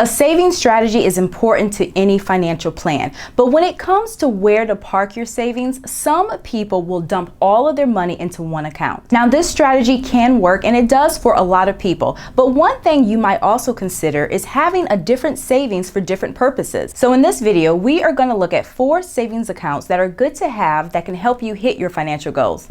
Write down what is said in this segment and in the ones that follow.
A savings strategy is important to any financial plan, but when it comes to where to park your savings, some people will dump all of their money into one account. Now, this strategy can work, and it does for a lot of people, but one thing you might also consider is having a different savings for different purposes. So in this video, we are going to look at 4 savings accounts that are good to have that can help you hit your financial goals.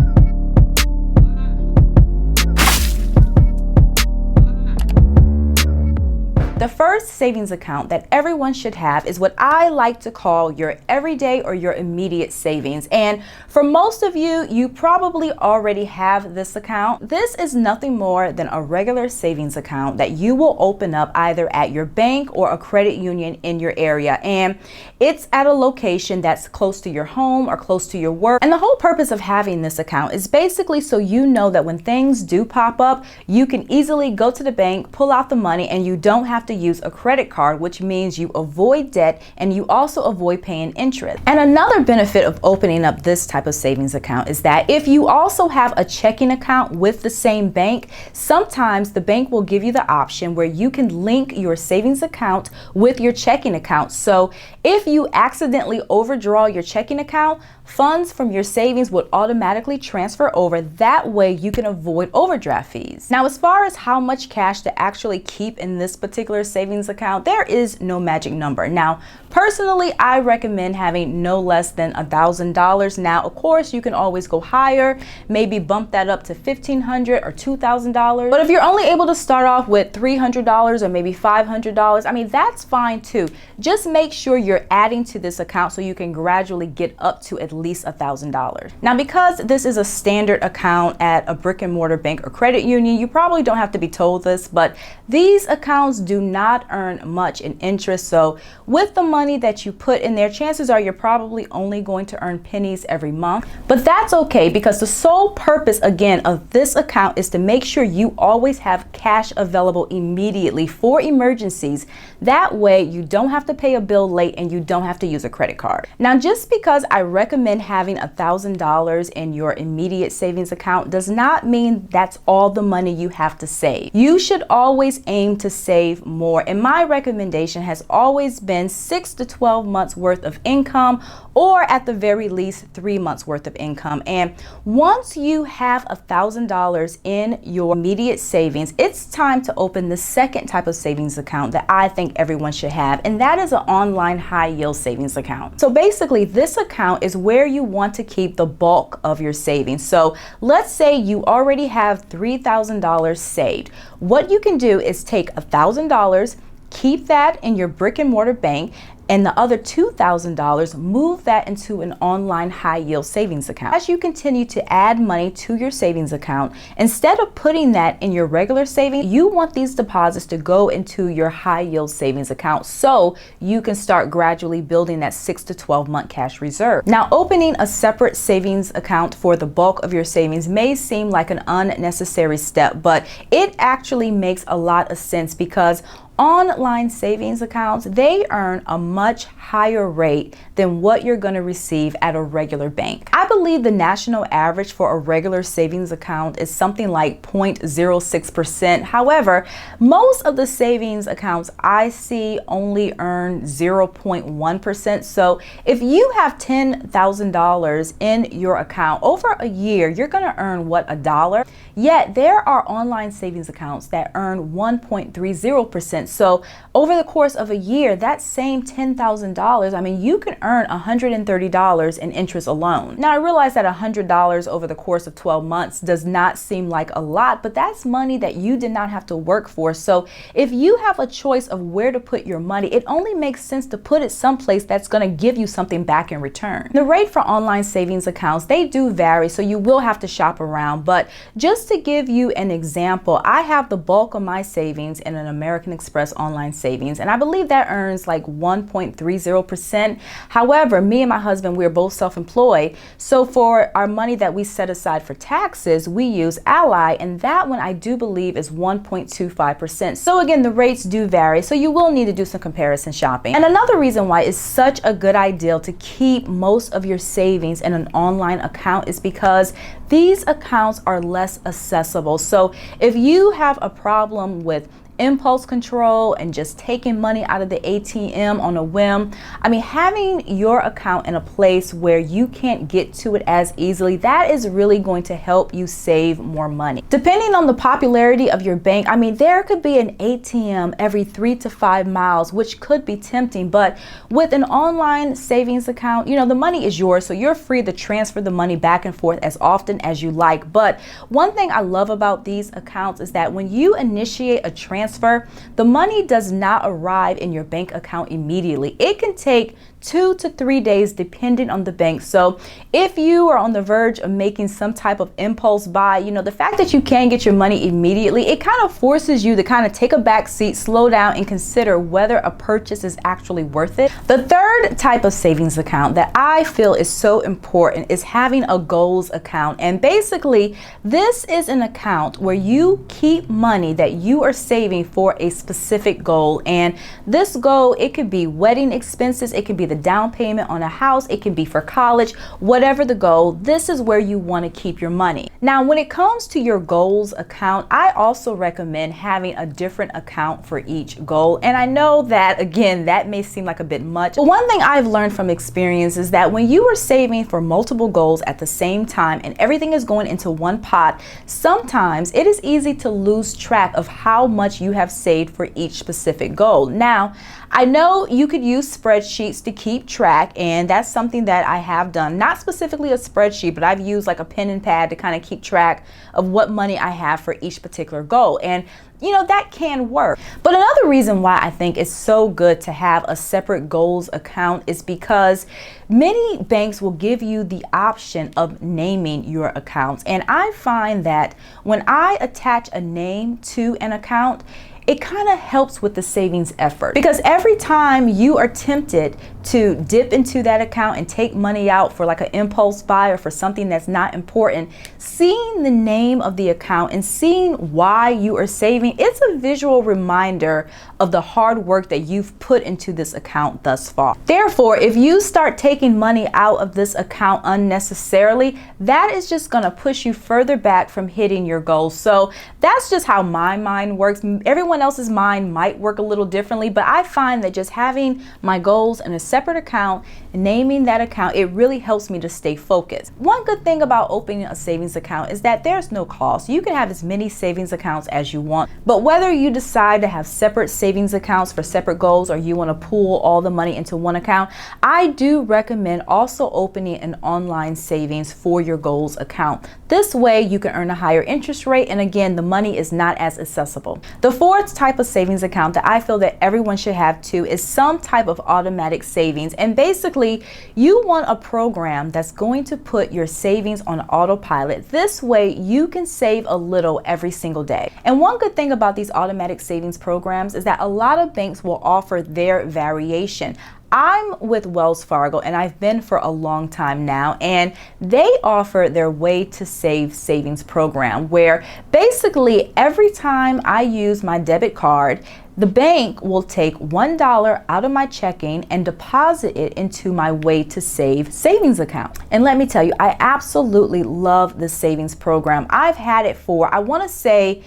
The first savings account that everyone should have is what I like to call your everyday or your immediate savings. And for most of you, you probably already have this account. This is nothing more than a regular savings account that you will open up either at your bank or a credit union in your area. And it's at a location that's close to your home or close to your work. And the whole purpose of having this account is basically so you know that when things do pop up, you can easily go to the bank, pull out the money, and you don't have to use a credit card, which means you avoid debt and you also avoid paying interest. And another benefit of opening up this type of savings account is that if you also have a checking account with the same bank, sometimes the bank will give you the option where you can link your savings account with your checking account. So if you accidentally overdraw your checking account, funds from your savings would automatically transfer over. That way you can avoid overdraft fees. Now, as far as how much cash to actually keep in this particular savings account, there is no magic number. Now, personally, I recommend having no less than $1,000. Now, of course, you can always go higher, maybe bump that up to $1,500 or $2,000. But if you're only able to start off with $300 or maybe $500, I mean, that's fine too. Just make sure you're adding to this account so you can gradually get up to at least $1,000. Now, because this is a standard account at a brick and mortar bank or credit union, you probably don't have to be told this, but these accounts do not earn much in interest. So with the money that you put in there, chances are you're probably only going to earn pennies every month. But that's okay, because the sole purpose, again, of this account is to make sure you always have cash available immediately for emergencies. That way you don't have to pay a bill late and you don't have to use a credit card. Now, just because I recommend having $1,000 in your immediate savings account does not mean that's all the money you have to save. You should always aim to save more. And my recommendation has always been 6 to 12 months worth of income, or at the very least 3 months worth of income. And once you have $1,000 in your immediate savings, it's time to open the second type of savings account that I think everyone should have, and that is an online high yield savings account. So basically, this account is where you want to keep the bulk of your savings. So let's say you already have $3,000 saved. What you can do is take $1,000, keep that in your brick and mortar bank, and the other $2,000, move that into an online high yield savings account. As you continue to add money to your savings account, instead of putting that in your regular savings, you want these deposits to go into your high yield savings account so you can start gradually building that 6 to 12 month cash reserve. Now, opening a separate savings account for the bulk of your savings may seem like an unnecessary step, but it actually makes a lot of sense because online savings accounts, they earn a much higher rate than what you're going to receive at a regular bank. I believe the national average for a regular savings account is something like 0.06%. However, most of the savings accounts I see only earn 0.1%. So if you have $10,000 in your account over a year, you're going to earn what, $1? Yet there are online savings accounts that earn 1.30%. So over the course of a year, that same $10,000, I mean, you can earn $130 in interest alone. Now, I realize that $100 over the course of 12 months does not seem like a lot, but that's money that you did not have to work for. So if you have a choice of where to put your money, it only makes sense to put it someplace that's going to give you something back in return. The rate for online savings accounts, they do vary, so you will have to shop around. But just to give you an example, I have the bulk of my savings in an American Express online savings, and I believe that earns like 1.30%. However, me and my husband, we're both self-employed, so for our money that we set aside for taxes, we use Ally, and that one I do believe is 1.25%. So again, the rates do vary, so you will need to do some comparison shopping. And another reason why it's such a good idea to keep most of your savings in an online account is because these accounts are less accessible. So if you have a problem with impulse control and just taking money out of the ATM on a whim. I mean, having your account in a place where you can't get to it as easily, that is really going to help you save more money. Depending on the popularity of your bank, I mean, there could be an ATM every 3 to 5 miles, which could be tempting, but with an online savings account, you know, the money is yours, so you're free to transfer the money back and forth as often as you like. But one thing I love about these accounts is that when you initiate a transfer, the money does not arrive in your bank account immediately. It can take 2 to 3 days depending on the bank. So if you are on the verge of making some type of impulse buy, you know, the fact that you can get your money immediately, it kind of forces you to kind of take a back seat, slow down, and consider whether a purchase is actually worth it. The third type of savings account that I feel is so important is having a goals account. And basically, this is an account where you keep money that you are saving for a specific goal. And this goal, it could be wedding expenses, it could be the down payment on a house, it can be for college, whatever the goal, this is where you want to keep your money. Now, when it comes to your goals account, I also recommend having a different account for each goal. And I know that, again, that may seem like a bit much, but one thing I've learned from experience is that when you are saving for multiple goals at the same time and everything is going into one pot, sometimes it is easy to lose track of how much you have saved for each specific goal. Now, I know you could use spreadsheets to keep track, and that's something that I have done. Not specifically a spreadsheet, but I've used like a pen and pad to kind of keep track of what money I have for each particular goal. And you know, that can work. But another reason why I think it's so good to have a separate goals account is because many banks will give you the option of naming your accounts. And I find that when I attach a name to an account, it kind of helps with the savings effort, because every time you are tempted to dip into that account and take money out for like an impulse buy or for something that's not important, seeing the name of the account and seeing why you are saving, it's a visual reminder of the hard work that you've put into this account thus far. Therefore, if you start taking money out of this account unnecessarily, that is just going to push you further back from hitting your goals. So that's just how my mind works. Everyone else's mind might work a little differently, but I find that just having my goals in a separate account, naming that account, it really helps me to stay focused. One good thing about opening a savings account is that there's no cost. You can have as many savings accounts as you want, but whether you decide to have separate savings accounts for separate goals or you want to pool all the money into one account, I do recommend also opening an online savings for your goals account. This way you can earn a higher interest rate, and again, the money is not as accessible. The fourth type of savings account that I feel that everyone should have too is some type of automatic savings. And basically, you want a program that's going to put your savings on autopilot. This way you can save a little every single day. And one good thing about these automatic savings programs is that a lot of banks will offer their variation. I'm with Wells Fargo, and I've been for a long time now, and they offer their Way to Save savings program, where basically every time I use my debit card, the bank will take $1 out of my checking and deposit it into my Way to Save savings account. And let me tell you, I absolutely love this savings program. I've had it for, I want to say,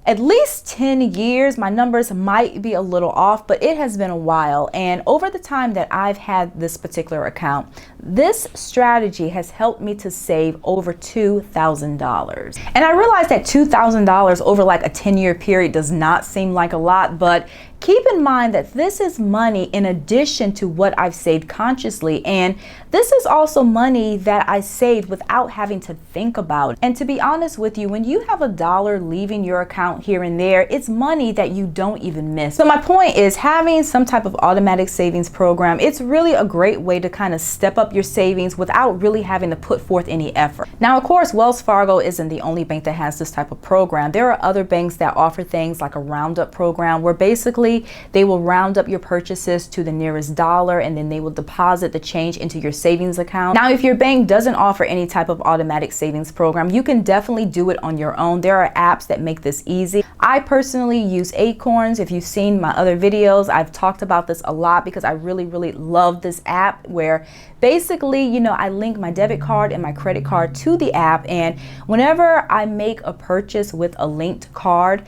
at least 10 years. My numbers might be a little off, but it has been a while. And over the time that I've had this particular account, this strategy has helped me to save over $2,000. And I realize that $2,000 over like a 10-year period does not seem like a lot, but keep in mind that this is money in addition to what I've saved consciously. And this is also money that I saved without having to think about. And to be honest with you, when you have a dollar leaving your account here and there, it's money that you don't even miss. So my point is, having some type of automatic savings program, it's really a great way to kind of step up your savings without really having to put forth any effort. Now, of course, Wells Fargo isn't the only bank that has this type of program. There are other banks that offer things like a roundup program, where basically they will round up your purchases to the nearest dollar, and then they will deposit the change into your savings account. Now, if your bank doesn't offer any type of automatic savings program, you can definitely do it on your own. There are apps that make this easy. I personally use Acorns. If you've seen my other videos, I've talked about this a lot because I really love this app, where basically, you know, I link my debit card and my credit card to the app, and whenever I make a purchase with a linked card,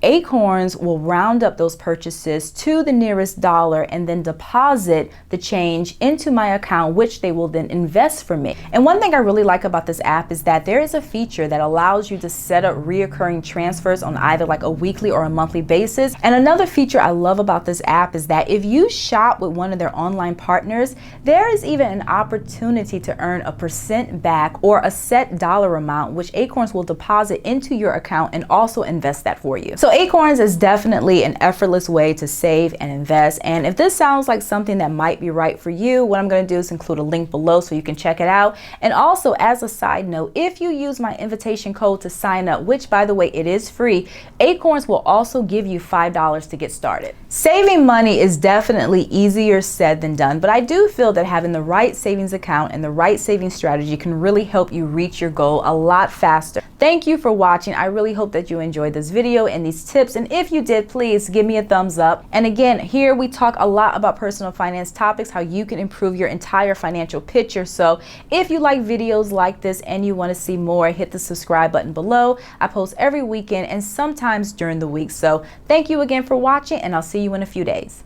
Acorns will round up those purchases to the nearest dollar and then deposit the change into my account, which they will then invest for me. And one thing I really like about this app is that there is a feature that allows you to set up reoccurring transfers on either like a weekly or a monthly basis. And another feature I love about this app is that if you shop with one of their online partners, there is even an opportunity to earn a % back or a set dollar amount, which Acorns will deposit into your account and also invest that for you. So Acorns is definitely an effortless way to save and invest. And if this sounds like something that might be right for you, what I'm going to do is include a link below so you can check it out. And also, as a side note, if you use my invitation code to sign up, which by the way, it is free, Acorns will also give you $5 to get started. Saving money is definitely easier said than done, but I do feel that having the right savings account and the right saving strategy can really help you reach your goal a lot faster. Thank you for watching. I really hope that you enjoyed this video and these tips. And if you did, please give me a thumbs up. And again, here we talk a lot about personal finance topics, how you can improve your entire financial picture. So if you like videos like this and you want to see more, hit the subscribe button below. I post every weekend and sometimes during the week. So thank you again for watching, and I'll see you in a few days.